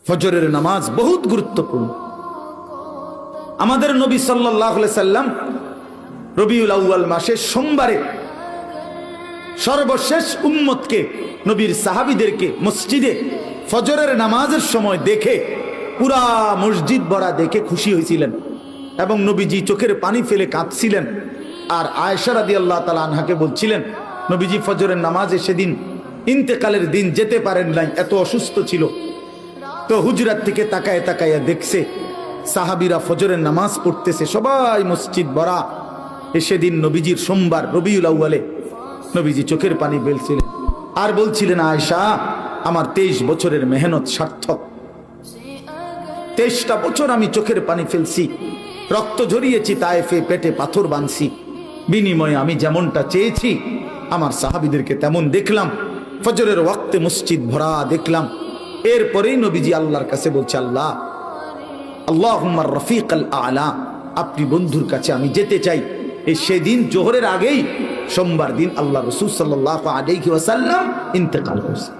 ফজরের নামাজ বহুত গুরুত্বপূর্ণ। আমাদের নবী সাল্লাল্লাহু আলাইহি সাল্লাম রবিউল আউয়াল মাসের সোমবারে সর্বশেষ উম্মতকে, নবীর সাহাবীদেরকে মসজিদে ফজরের নামাজের সময় দেখে পুরা মসজিদ ভরা দেখে খুশি হয়েছিলেন এবং নবীজি চোখের পানি ফেলে কাঁদছিলেন। আর আয়েশা রাদিয়াল্লাহু তাআলা আনহাকে বলছিলেন, নবীজি ফজরের নামাজে সেদিন ইন্তেকালের দিন যেতে পারেন নাই, এত অসুস্থ ছিল। তো হুজরাত থেকে তাকায় তাকায়া দেখছে সাহাবীরা ফজরের নামাজ পড়তেছে, সবাই মসজিদ ভরা। সেদিন নবীজির সোমবার রবিউল আউয়ালে নবীজি চোখের পানি ফেলছিলেন আর বলছিলেন, আয়েশা আমার 23 বছরের মেহনত সার্থক। 23টা বছর আমি চোখের পানি ফেলছি, রক্ত ঝরিয়েছি, তায়েফে পেটে পাথর বাঁধছি, বিনিময়ে আমি যেমনটা চেয়েছি আমার সাহাবীদেরকে তেমন দেখলাম। ফজরের ওয়াক্তে মসজিদ ভরা দেখলাম। এরপরেই নবীজি আল্লাহর কাছে বলছে, আল্লাহ আল্লাহুম্মা রফিকাল আলা, আপনি বন্ধুর কাছে আমি যেতে চাই। এই সেদিন জোহরের আগেই সোমবার দিন আল্লাহ রাসূল সাল্লাল্লাহু আলাইহি ওয়াসাল্লাম ইন্তেকাল করেছে।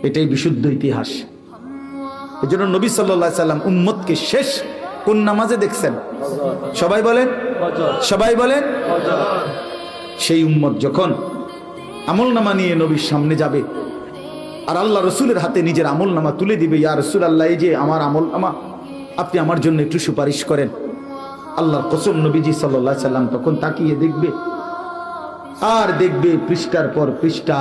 এটাই বিশুদ্ধ ইতিহাস। এজন্য নবী সাল্লাল্লাহু আলাইহি সাল্লাম উম্মতকে শেষ কোন নামাজে দেখছেন? সবাই বলেন, সবাই বলেন। সেই উম্মত যখন আমলনামা নিয়ে নবীর সামনে যাবে আর আল্লাহ রসুলের হাতে নিজের আমলনামা তুলে দিবে, ইয়া রাসূলুল্লাহ, এই যে আমার আমলনামা, আপনি আমার জন্য একটু সুপারিশ করেন। আল্লাহর কসম, নবীজি সাল্লাল্লাহু আলাইহি সাল্লাম তখন তাকিয়ে দেখবে আর দেখবে পৃষ্ঠার পর পৃষ্ঠা